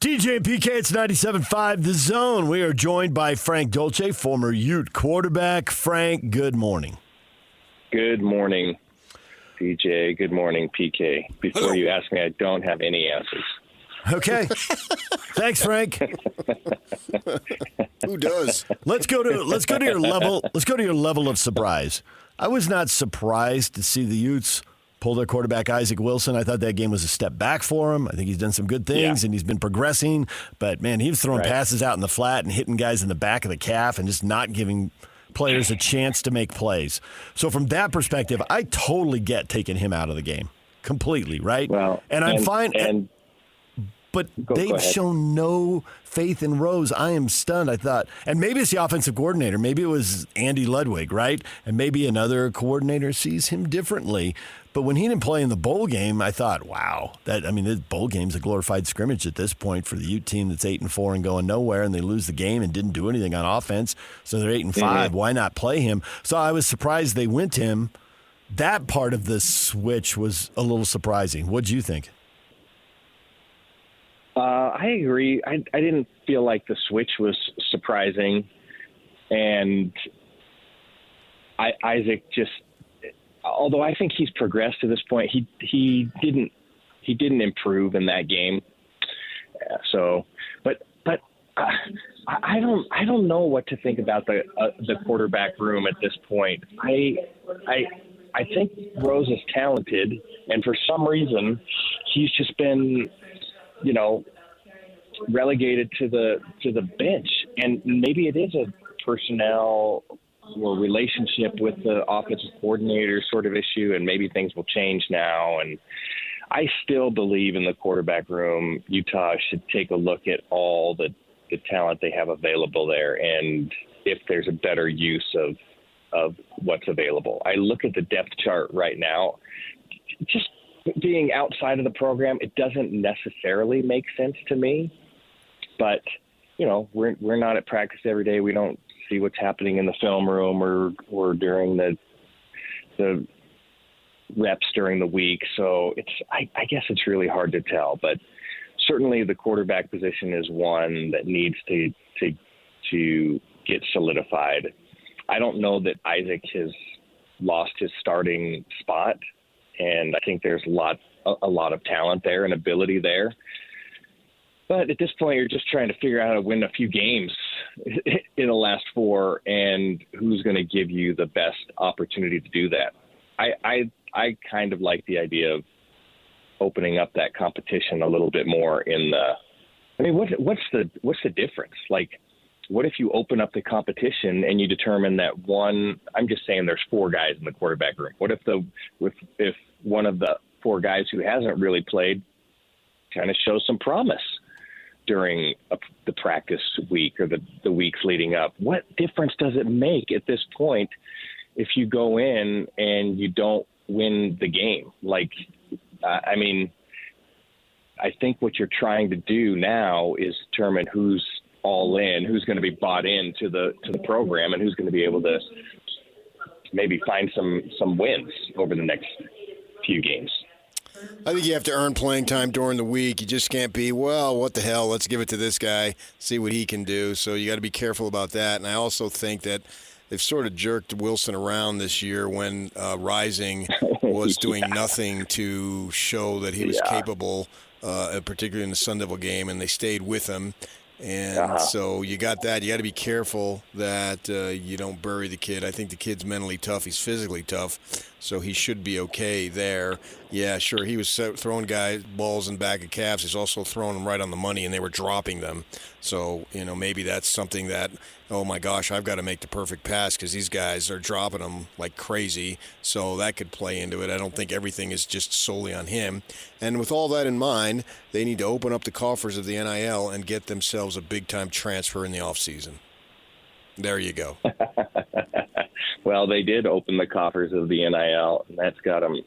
TJ and PK, it's 97.5 The Zone. We are joined by Frank Dolce, former Ute quarterback. Frank, good morning. Good morning, TJ. Good morning, PK. Before you ask me, I don't have any answers. Okay. Thanks, Frank. Who does? Let's go to your level. Let's go to your level of surprise. I was not surprised to see the Utes pull their quarterback Isaac Wilson. I thought that game was a step back for him. I think he's done some good things, and he's been progressing. But, man, he was throwing passes out in the flat and hitting guys in the back of the calf and just not giving players a chance to make plays. So from that perspective, I totally get taking him out of the game completely, right? Well, and I'm fine. But they've shown no faith in Rose. I am stunned. I thought, and maybe it's the offensive coordinator. Maybe it was Andy Ludwig, right? And maybe another coordinator sees him differently. But when he didn't play in the bowl game, I thought, wow, this bowl game's a glorified scrimmage at this point for the Ute team that's 8-4 and going nowhere, and they lose the game and didn't do anything on offense. So they're 8-5. Mm-hmm. Why not play him? So I was surprised they went to him. That part of the switch was a little surprising. What do you think? I agree. I didn't feel like the switch was surprising, and Isaac just, although I think he's progressed to this point, he didn't improve in that game. But I don't know what to think about the quarterback room at this point. I think Rose is talented, and for some reason, he's just been, relegated to the bench. And maybe it is a personnel or relationship with the offensive coordinator sort of issue, and maybe things will change now. And I still believe in the quarterback room. Utah should take a look at all the talent they have available there, and if there's a better use of what's available. I look at the depth chart right now. Just being outside of the program, it doesn't necessarily make sense to me. But, we're not at practice every day. We don't see what's happening in the film room or during the reps during the week. So I guess it's really hard to tell. But certainly the quarterback position is one that needs to get solidified. I don't know that Isaac has lost his starting spot, and I think there's a lot of talent there and ability there. But at this point, you're just trying to figure out how to win a few games in the last four, and who's going to give you the best opportunity to do that. I kind of like the idea of opening up that competition a little bit more what's the difference? Like, what if you open up the competition and you determine that I'm just saying there's four guys in the quarterback room. What if one of the four guys who hasn't really played kind of shows some promise during the practice week or the weeks leading up? What difference does it make at this point if you go in and you don't win the game? I think what you're trying to do now is determine who's all in, who's going to be bought into the program, and who's going to be able to maybe find some wins over the next few games. I think you have to earn playing time during the week. You just can't be, what the hell, let's give it to this guy, see what he can do. So you got to be careful about that. And I also think that they've sort of jerked Wilson around this year when Rising was doing nothing to show that he was capable, particularly in the Sun Devil game, and they stayed with him. And so you got that. You got to be careful that you don't bury the kid. I think the kid's mentally tough. He's physically tough, so he should be okay there. Yeah, sure, he was throwing balls in the back of calves. He's also throwing them right on the money, and they were dropping them. So, maybe that's something that, oh, my gosh, I've got to make the perfect pass because these guys are dropping them like crazy. So that could play into it. I don't think everything is just solely on him. And with all that in mind, they need to open up the coffers of the NIL and get themselves a big-time transfer in the offseason. There you go. Well, they did open the coffers of the NIL, and that's got them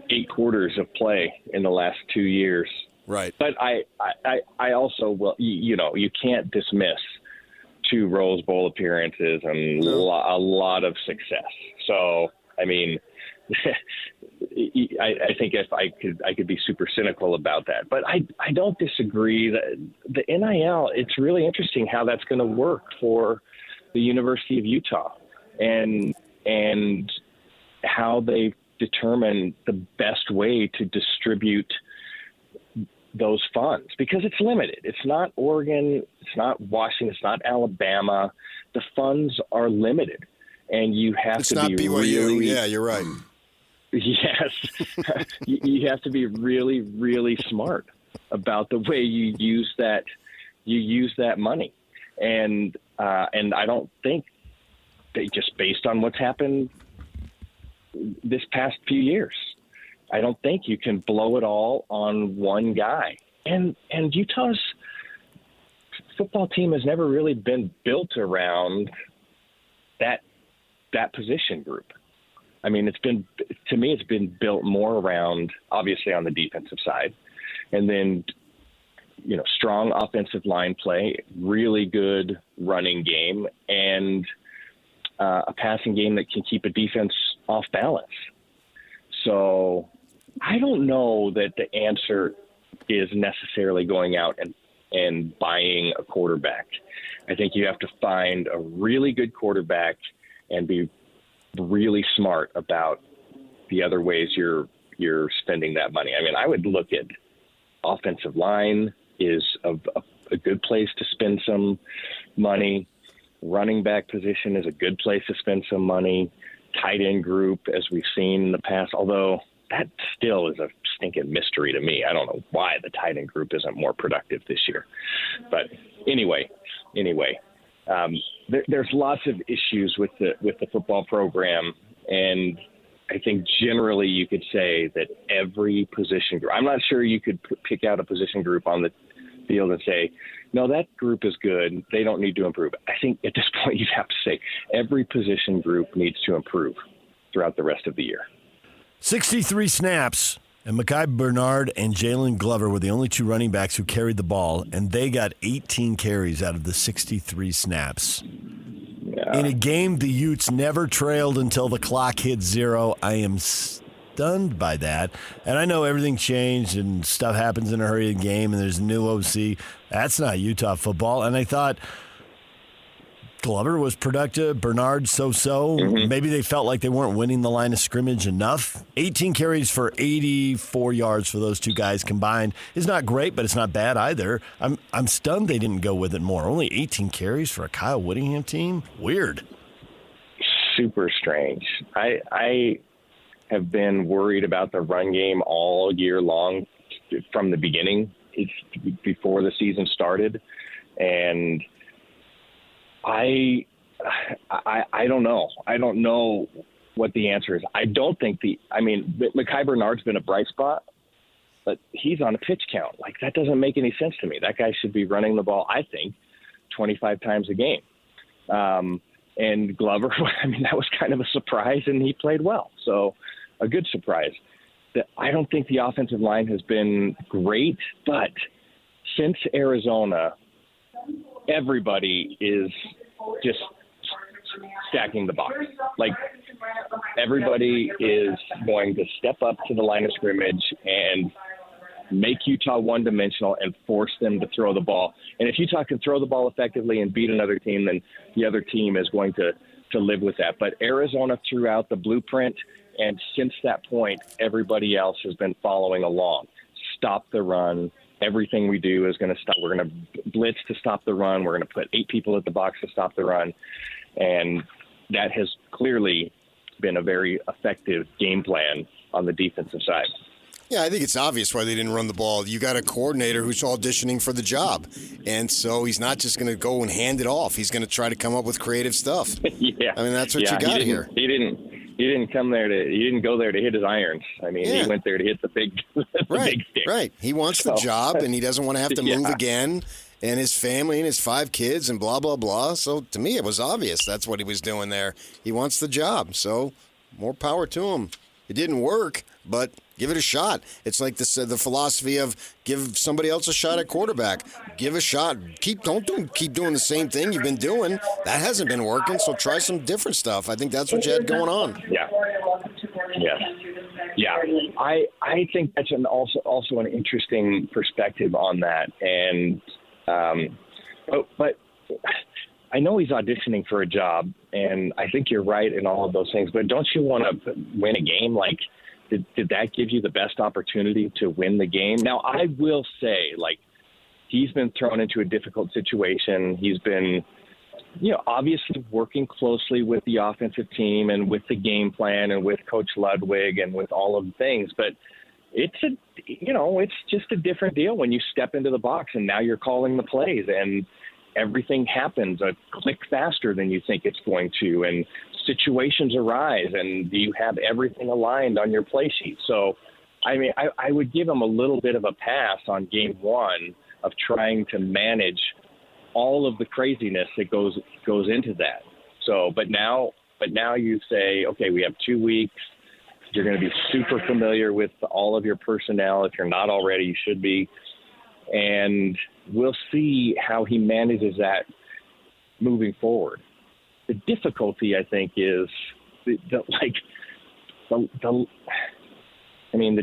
8 quarters of play in the last 2 years. Right. But I also will, you can't dismiss 2 Rose Bowl appearances and a lot of success. So, I think if I could be super cynical about that, but I don't disagree that the NIL, it's really interesting how that's going to work for the University of Utah and how they determine the best way to distribute those funds, because it's limited. It's not Oregon, it's not Washington, it's not Alabama. The funds are limited, and you have to be really. Yeah, you're right. Yes, you have to be really, really smart about the way you use that. You use that money, and I don't think they, just based on what's happened this past few years, I don't think you can blow it all on one guy. And Utah's football team has never really been built around that position group. I mean, it's been built more around, obviously, on the defensive side, and then, strong offensive line play, really good running game, and a passing game that can keep a defense off balance. So I don't know that the answer is necessarily going out and buying a quarterback. I think you have to find a really good quarterback and be really smart about the other ways you're spending that money. I mean, I would look at offensive line is a good place to spend some money. Running back position is a good place to spend some money. Tight end group, as we've seen in the past, although that still is a stinking mystery to me. I don't know why the tight end group isn't more productive this year. But anyway, there's lots of issues with the football program, and I think generally you could say that every position group – I'm not sure you could pick out a position group on the field and say, no, that group is good, they don't need to improve. I think at this point you'd have to say every position group needs to improve throughout the rest of the year. 63 snaps, and Mekhi Bernard and Jalen Glover were the only two running backs who carried the ball, and they got 18 carries out of the 63 snaps. Yeah. In a game the Utes never trailed until the clock hit 0, I am stunned by that. And I know everything changed and stuff happens in a hurry in a game, and there's a new OC. That's not Utah football. And I thought Glover was productive, Bernard so-so. Mm-hmm. Maybe they felt like they weren't winning the line of scrimmage enough. 18 carries for 84 yards for those two guys combined is not great, but it's not bad either. I'm stunned they didn't go with it more. Only 18 carries for a Kyle Whittingham team? Weird. Super strange. I have been worried about the run game all year long from the beginning. It's before the season started, and I don't know. I don't know what the answer is. I don't think Mekhi Bernard's been a bright spot, but he's on a pitch count. Like, that doesn't make any sense to me. That guy should be running the ball, I think, 25 times a game. And Glover, that was kind of a surprise, and he played well. So a good surprise. I don't think the offensive line has been great, but since Arizona, everybody is just stacking the box. Like, everybody is going to step up to the line of scrimmage and make Utah one-dimensional and force them to throw the ball. And if Utah can throw the ball effectively and beat another team, then the other team is going to live with that. But Arizona threw out the blueprint, and since that point, everybody else has been following along. Stop the run. Everything we do is going to stop. We're going to blitz to stop the run. We're going to put 8 people at the box to stop the run. And that has clearly been a very effective game plan on the defensive side. Yeah, I think it's obvious why they didn't run the ball. You got a coordinator who's auditioning for the job, and so he's not just going to go and hand it off. He's going to try to come up with creative stuff. Yeah, that's what you got here. He didn't come there to. He didn't go there to hit his irons. He went there to hit the big, big stick. Right. He wants the job, and he doesn't want to have to move again. And his family and his 5 kids and blah, blah, blah. So to me, it was obvious that's what he was doing there. He wants the job. So more power to him. It didn't work, but give it a shot. It's like the philosophy of give somebody else a shot at quarterback. Give a shot. Keep doing the same thing you've been doing. That hasn't been working, so try some different stuff. I think that's what you had going on. Yeah. Yeah. I think that's also an interesting perspective on that. And but I know he's auditioning for a job, and I think you're right in all of those things. But don't you want to win a game? Like, did that give you the best opportunity to win the game? Now, I will say, like, he's been thrown into a difficult situation. He's been, obviously working closely with the offensive team and with the game plan and with Coach Ludwig and with all of the things. But it's just a different deal when you step into the box and now you're calling the plays and everything happens a click faster than you think it's going to, and situations arise, and you have everything aligned on your play sheet. So, I mean, I would give him a little bit of a pass on game one of trying to manage all of the craziness that goes into that. So, but now you say, okay, we have 2 weeks. You're going to be super familiar with all of your personnel. If you're not already, you should be. And we'll see how he manages that moving forward. The difficulty, I think, is the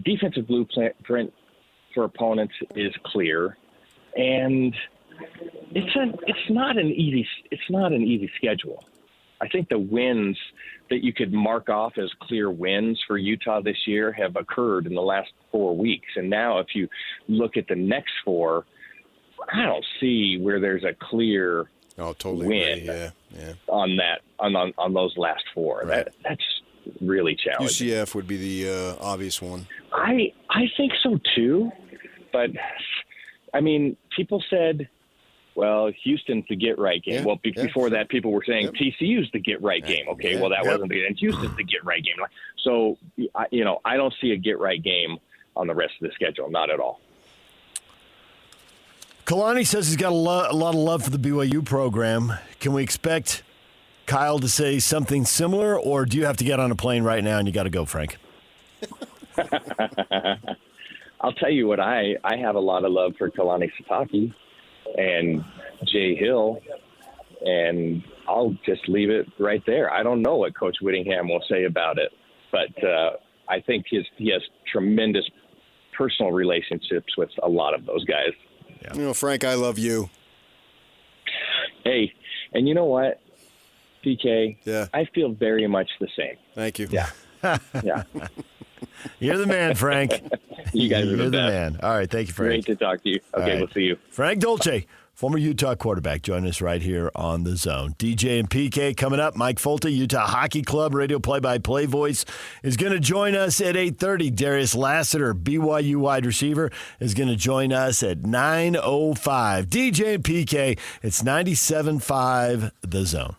defensive blueprint for opponents is clear, and it's not an easy schedule. I think the wins that you could mark off as clear wins for Utah this year have occurred in the last 4 weeks. And now if you look at the next 4, I don't see where there's a clear win on those last 4. Right. That's really challenging. UCF would be the obvious one. I think so too. But, I mean, people said, well, Houston's the get-right game. Well, before that, people were saying TCU's the get-right game. Okay, well, that wasn't the – and Houston's the get-right game. So, I don't see a get-right game on the rest of the schedule, not at all. Kalani says he's got a lot of love for the BYU program. Can we expect Kyle to say something similar, or do you have to get on a plane right now and you got to go, Frank? I'll tell you what, I have a lot of love for Kalani Sitake and Jay Hill, and I'll just leave it right there. I don't know what Coach Whittingham will say about it, but I think he has tremendous personal relationships with a lot of those guys. Yeah. Frank, I love you. Hey, and you know what, PK? Yeah. I feel very much the same. Thank you. Yeah. Yeah. You're the man, Frank. You guys are You're the best. Man. All right, thank you, Frank. Great to talk to you. Okay, right. We'll see you. Frank Dolce, former Utah quarterback, join us right here on The Zone. DJ and PK coming up. Mike Folta, Utah Hockey Club radio play-by-play voice, is going to join us at 8:30. Darius Lassiter, BYU wide receiver, is going to join us at 9:05. DJ and PK, it's 97.5 The Zone.